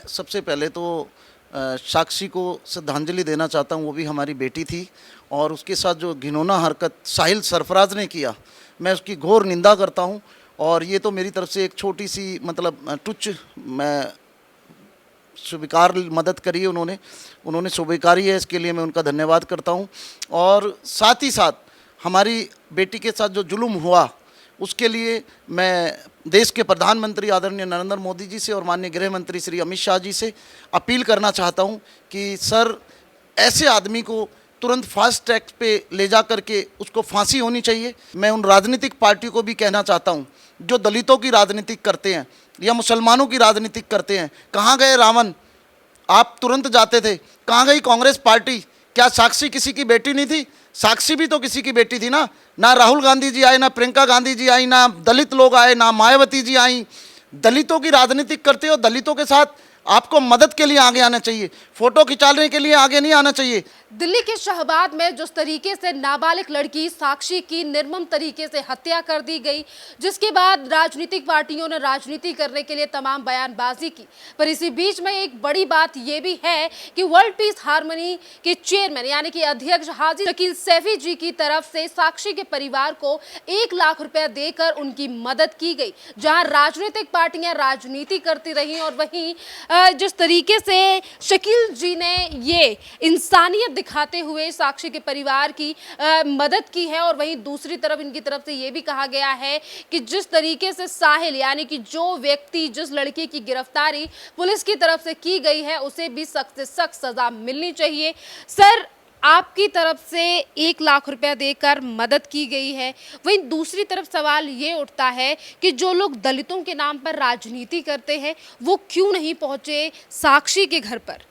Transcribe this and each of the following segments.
सबसे पहले तो साक्षी को श्रद्धांजलि देना चाहता हूँ। वो भी हमारी बेटी थी और उसके साथ जो घिनौना हरकत साहिल सरफराज ने किया, मैं उसकी घोर निंदा करता हूँ। और ये तो मेरी तरफ से एक छोटी सी तुच्छ मैं स्वीकार मदद करी है उन्होंने स्वीकारी है, इसके लिए मैं उनका धन्यवाद करता हूँ। और साथ ही साथ हमारी बेटी के साथ जो जुल्म हुआ उसके लिए मैं देश के प्रधानमंत्री आदरणीय नरेंद्र मोदी जी से और माननीय गृह मंत्री श्री अमित शाह जी से अपील करना चाहता हूं कि सर, ऐसे आदमी को तुरंत फास्ट ट्रैक पे ले जा करके उसको फांसी होनी चाहिए। मैं उन राजनीतिक पार्टियों को भी कहना चाहता हूं जो दलितों की राजनीति करते हैं या मुसलमानों की राजनीति करते हैं। कहाँ गए रावण? आप तुरंत जाते थे। कहाँ गई कांग्रेस पार्टी? क्या साक्षी किसी की बेटी नहीं थी? साक्षी भी तो किसी की बेटी थी ना। ना राहुल गांधी जी आए, ना प्रियंका गांधी जी आई, ना दलित लोग आए, ना मायावती जी आई। दलितों की राजनीति करते हो, दलितों के साथ आपको मदद के लिए आगे आना चाहिए, फोटो खिंचाने के लिए आगे नहीं आना चाहिए। दिल्ली के शाहबाद में जिस तरीके से नाबालिग लड़की साक्षी की निर्मम तरीके से हत्या कर दी गई, जिसके बाद राजनीतिक पार्टियों ने राजनीति करने के लिए तमाम बयानबाजी की। पर इसी बीच में एक बड़ी बात यह भी है कि वर्ल्ड पीस हार्मनी के चेयरमैन यानी कि अध्यक्ष हाजी शकील सैफी जी की तरफ से साक्षी के परिवार को 1 लाख रुपया देकर उनकी मदद की गई। जहां राजनीतिक पार्टियां राजनीति करती रही और वहीं जिस तरीके से शकील जी ने ये इंसानियत दिखाते हुए साक्षी के परिवार की मदद की है, और वहीं दूसरी तरफ इनकी तरफ से ये भी कहा गया है कि जिस तरीके से साहिल यानी कि जो व्यक्ति जिस लड़की की गिरफ्तारी पुलिस की तरफ से की गई है उसे भी सख्त से सख्त सजा मिलनी चाहिए। सर, आपकी तरफ से 1 लाख रुपया देकर मदद की गई है, वहीं दूसरी तरफ सवाल ये उठता है कि जो लोग दलितों के नाम पर राजनीति करते हैं वो क्यों नहीं पहुंचे साक्षी के घर पर?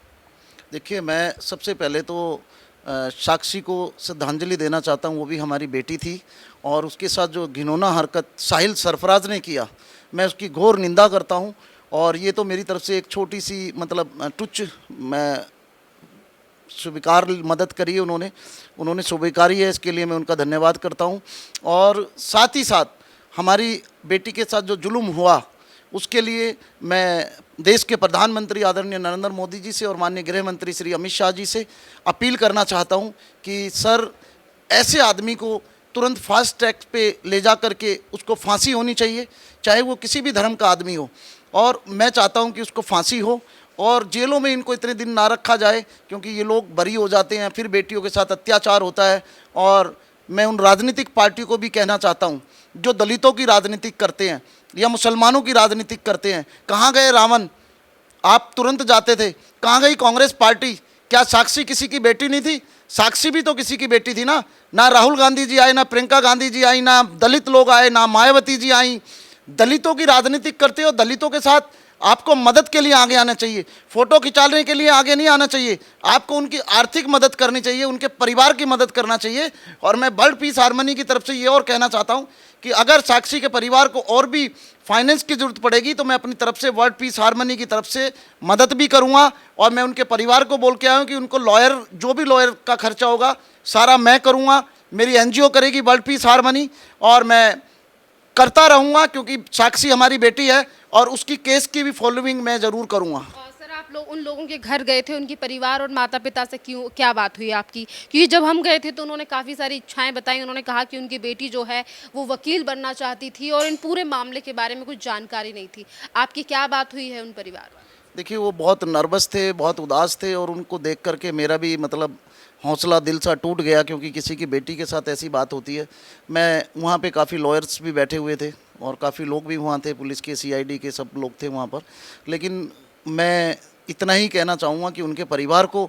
देखिए, मैं सबसे पहले तो साक्षी को श्रद्धांजलि देना चाहता हूँ। वो भी हमारी बेटी थी और उसके साथ जो घिनौना हरकत साहिल सरफराज ने किया, मैं उसकी घोर निंदा करता हूँ। और ये तो मेरी तरफ से एक छोटी सी तुच्छ मैं स्वीकार मदद करी है उन्होंने स्वीकारी है, इसके लिए मैं उनका धन्यवाद करता हूँ। और साथ ही साथ हमारी बेटी के साथ जो जुल्म हुआ उसके लिए मैं देश के प्रधानमंत्री आदरणीय नरेंद्र मोदी जी से और माननीय गृह मंत्री श्री अमित शाह जी से अपील करना चाहता हूं कि सर, ऐसे आदमी को तुरंत फास्ट ट्रैक पे ले जा करके उसको फांसी होनी चाहिए, चाहे वो किसी भी धर्म का आदमी हो। और मैं चाहता हूं कि उसको फांसी हो और जेलों में इनको इतने दिन ना रखा जाए, क्योंकि ये लोग बरी हो जाते हैं, फिर बेटियों के साथ अत्याचार होता है। और मैं उन राजनीतिक पार्टियों को भी कहना चाहता हूं जो दलितों की राजनीति करते हैं या मुसलमानों की राजनीति करते हैं। कहाँ गए रावण? आप तुरंत जाते थे। कहाँ गई कांग्रेस पार्टी? क्या साक्षी किसी की बेटी नहीं थी? साक्षी भी तो किसी की बेटी थी ना। ना राहुल गांधी जी आए, ना प्रियंका गांधी जी आई, ना दलित लोग आए, ना मायावती जी आई। दलितों की राजनीति करते हो, दलितों के साथ आपको मदद के लिए आगे आना चाहिए, फोटो खिंचाने के लिए आगे नहीं आना चाहिए। आपको उनकी आर्थिक मदद करनी चाहिए, उनके परिवार की मदद करना चाहिए। और मैं वर्ल्ड पीस हार्मनी की तरफ से ये और कहना चाहता हूँ कि अगर साक्षी के परिवार को और भी फाइनेंस की ज़रूरत पड़ेगी तो मैं अपनी तरफ से वर्ल्ड पीस हार्मनी की तरफ से मदद भी करूँगा। और मैं उनके परिवार को बोल के आया हूँ कि उनको लॉयर, जो भी लॉयर का खर्चा होगा सारा मैं करूँगा, मेरी एनजीओ करेगी वर्ल्ड पीस हार्मनी, और मैं करता रहूँगा क्योंकि साक्षी हमारी बेटी है और उसकी केस की भी फॉलोइंग मैं ज़रूर करूँगा। सर, आप लोग उन लोगों के घर गए थे, उनके परिवार और माता पिता से क्या बात हुई आपकी? क्योंकि जब हम गए थे तो उन्होंने काफ़ी सारी इच्छाएं बताई। उन्होंने कहा कि उनकी बेटी जो है वो वकील बनना चाहती थी और इन पूरे मामले के बारे में कुछ जानकारी नहीं थी। आपकी क्या बात हुई है उन परिवार वालों? देखिए, वो बहुत नर्वस थे, बहुत उदास थे और उनको देख करके मेरा भी हौसला दिल सा टूट गया, क्योंकि किसी की बेटी के साथ ऐसी बात होती है। मैं वहाँ पे काफ़ी लॉयर्स भी बैठे हुए थे और काफ़ी लोग भी वहाँ थे, पुलिस के, सीआईडी के सब लोग थे वहाँ पर। लेकिन मैं इतना ही कहना चाहूँगा कि उनके परिवार को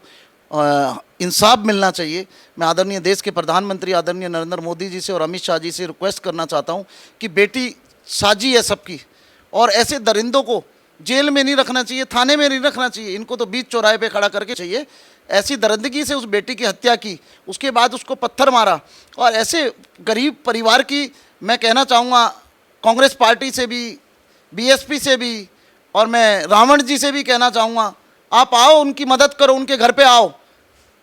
इंसाफ मिलना चाहिए। मैं आदरणीय देश के प्रधानमंत्री आदरणीय नरेंद्र मोदी जी से और अमित शाह जी से रिक्वेस्ट करना चाहता हूँ कि बेटी साजी है सबकी, और ऐसे दरिंदों को जेल में नहीं रखना चाहिए, थाने में नहीं रखना चाहिए, इनको तो बीच चौराहे पे खड़ा करके चाहिए। ऐसी दरिंदगी से उस बेटी की हत्या की, उसके बाद उसको पत्थर मारा, और ऐसे गरीब परिवार की मैं कहना चाहूँगा कांग्रेस पार्टी से भी, बीएसपी से भी, और मैं रावण जी से भी कहना चाहूँगा, आप आओ, उनकी मदद करो, उनके घर पे आओ।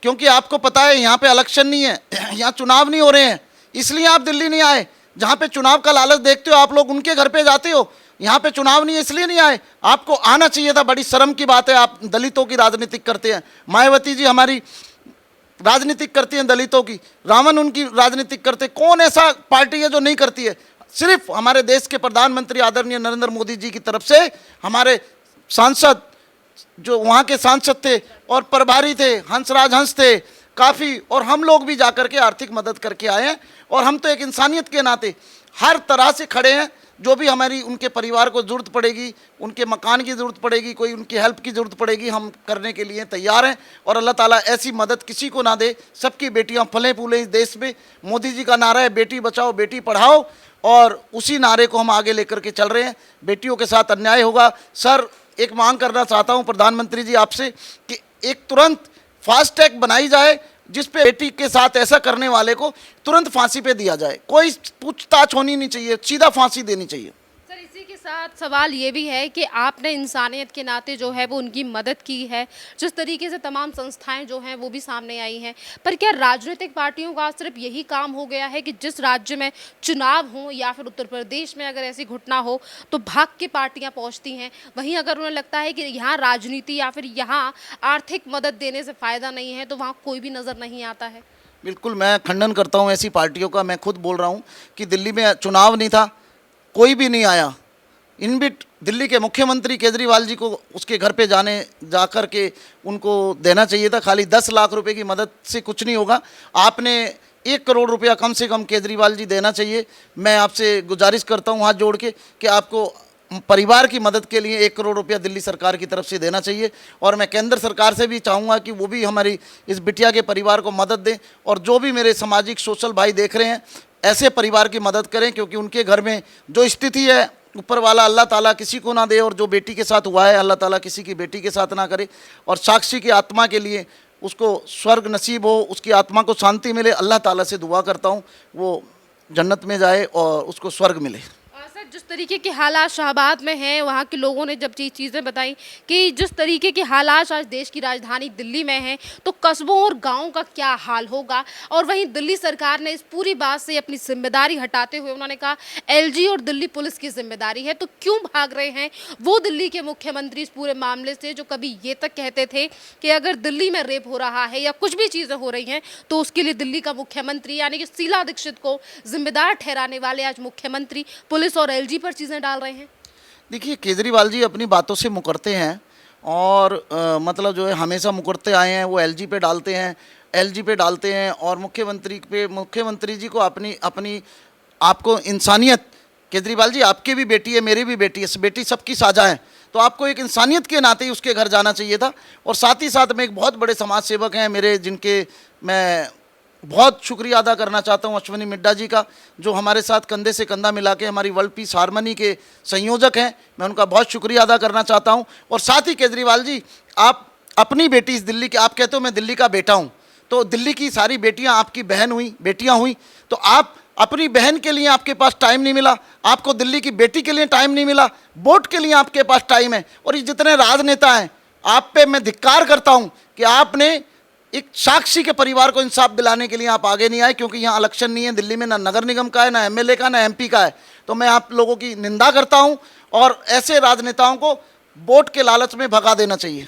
क्योंकि आपको पता है यहाँ पे इलेक्शन नहीं है, यहाँ चुनाव नहीं हो रहे हैं, इसलिए आप दिल्ली नहीं आए। जहाँ पे चुनाव का लालच देखते हो आप लोग, उनके घर पे जाते हो। यहाँ पे चुनाव नहीं है इसलिए नहीं आए, आपको आना चाहिए था। बड़ी शर्म की बात है, आप दलितों की राजनीतिक करते हैं। मायावती जी हमारी राजनीतिक करती हैं दलितों की, रावण उनकी राजनीतिक करते। कौन ऐसा पार्टी है जो नहीं करती है? सिर्फ हमारे देश के प्रधानमंत्री आदरणीय नरेंद्र मोदी जी की तरफ से हमारे सांसद, जो वहाँ के सांसद थे और प्रभारी थे, हंसराज हंस थे काफ़ी, और हम लोग भी जाकर के आर्थिक मदद करके आए हैं। और हम तो एक इंसानियत के नाते हर तरह से खड़े हैं। जो भी हमारी उनके परिवार को ज़रूरत पड़ेगी, उनके मकान की ज़रूरत पड़ेगी, कोई उनकी हेल्प की ज़रूरत पड़ेगी, हम करने के लिए तैयार हैं। और अल्लाह ताला ऐसी मदद किसी को ना दे, सबकी बेटियां फलें फूलें इस देश में। मोदी जी का नारा है बेटी बचाओ बेटी पढ़ाओ, और उसी नारे को हम आगे लेकर के चल रहे हैं। बेटियों के साथ अन्याय होगा। सर, एक मांग करना चाहता हूँ प्रधानमंत्री जी आपसे कि एक तुरंत फास्ट ट्रैक बनाई जाए, जिस पे बेटी के साथ ऐसा करने वाले को तुरंत फांसी पे दिया जाए। कोई पूछताछ होनी नहीं चाहिए, सीधा फांसी देनी चाहिए। सर, इसी के साथ सवाल ये भी है कि आपने इंसानियत के नाते जो है वो उनकी मदद की है, जिस तरीके से तमाम संस्थाएं जो हैं वो भी सामने आई हैं, पर क्या राजनीतिक पार्टियों का सिर्फ यही काम हो गया है कि जिस राज्य में चुनाव हो या फिर उत्तर प्रदेश में अगर ऐसी घटना हो तो भाग के पार्टियां पहुंचती हैं, वहीं अगर उन्हें लगता है कि यहाँ राजनीति या फिर यहाँ आर्थिक मदद देने से फ़ायदा नहीं है तो वहाँ कोई भी नज़र नहीं आता है? बिल्कुल, मैं खंडन करता हूँ ऐसी पार्टियों का। मैं खुद बोल रहा हूँ कि दिल्ली में चुनाव नहीं था, कोई भी नहीं आया। इनबिट दिल्ली के मुख्यमंत्री केजरीवाल जी को उसके घर पे जाकर के उनको देना चाहिए था। खाली 10 लाख रुपए की मदद से कुछ नहीं होगा। आपने 1 करोड़ रुपया कम से कम केजरीवाल जी देना चाहिए। मैं आपसे गुजारिश करता हूँ हाथ जोड़ के कि आपको परिवार की मदद के लिए 1 करोड़ रुपया दिल्ली सरकार की तरफ से देना चाहिए। और मैं केंद्र सरकार से भी चाहूँगा कि वो भी हमारी इस बिटिया के परिवार को मदद दें। और जो भी मेरे सामाजिक सोशल भाई देख रहे हैं, ऐसे परिवार की मदद करें, क्योंकि उनके घर में जो स्थिति है, ऊपर वाला अल्लाह ताला किसी को ना दे, और जो बेटी के साथ हुआ है अल्लाह ताला किसी की बेटी के साथ ना करे। और साक्षी की आत्मा के लिए उसको स्वर्ग नसीब हो, उसकी आत्मा को शांति मिले। अल्लाह ताला से दुआ करता हूँ वो जन्नत में जाए और उसको स्वर्ग मिले। सर, जिस तरीके के हालात शाहबाद में हैं, वहाँ के लोगों ने जब चीज़ें बताई कि जिस तरीके के हालात आज देश की राजधानी दिल्ली में हैं, तो कस्बों और गाँव का क्या हाल होगा। और वहीं दिल्ली सरकार ने इस पूरी बात से अपनी जिम्मेदारी हटाते हुए उन्होंने कहा एलजी और दिल्ली पुलिस की जिम्मेदारी है। तो क्यों भाग रहे हैं वो दिल्ली के मुख्यमंत्री इस पूरे मामले से, जो कभी ये तक कहते थे कि अगर दिल्ली में रेप हो रहा है या कुछ भी चीज़ें हो रही हैं तो उसके लिए दिल्ली का मुख्यमंत्री यानी कि शीला दीक्षित को जिम्मेदार ठहराने वाले आज मुख्यमंत्री पुलिस और एलजी पर चीजें डाल रहे हैं। देखिए, केजरीवाल जी अपनी बातों से मुकरते हैं और मतलब जो है हमेशा मुकरते आए हैं। वो एलजी पे डालते हैं, एलजी पे डालते हैं, और मुख्यमंत्री जी को अपनी आपको इंसानियत, केजरीवाल जी आपकी भी बेटी है, मेरी भी बेटी है, बेटी सबकी साझा है, तो आपको एक इंसानियत के नाते ही उसके घर जाना चाहिए था। और साथ ही साथ में एक बहुत बड़े समाज सेवक हैं मेरे, जिनके मैं बहुत शुक्रिया अदा करना चाहता हूं, अश्विनी मिड्डा जी का, जो हमारे साथ कंधे से कंधा मिला के हमारी वर्ल्ड पीस हारमनी के संयोजक हैं। मैं उनका बहुत शुक्रिया अदा करना चाहता हूं। और साथ ही केजरीवाल जी, आप अपनी बेटी इस दिल्ली की, आप कहते हो मैं दिल्ली का बेटा हूं, तो दिल्ली की सारी बेटियां आपकी बहन हुई, बेटियां हुई, तो आप अपनी बहन के लिए आपके पास टाइम नहीं मिला, आपको दिल्ली की बेटी के लिए टाइम नहीं मिला, वोट के लिए आपके पास टाइम है। और ये जितने राजनेता हैं, आप पे मैं धिक्कार करता हूं कि आपने एक साक्षी के परिवार को इंसाफ दिलाने के लिए आप आगे नहीं आए, क्योंकि यहाँ इलेक्शन नहीं है दिल्ली में, ना नगर निगम का है, ना एमएलए का, ना एमपी का है। तो मैं आप लोगों की निंदा करता हूँ और ऐसे राजनेताओं को वोट के लालच में भगा देना चाहिए।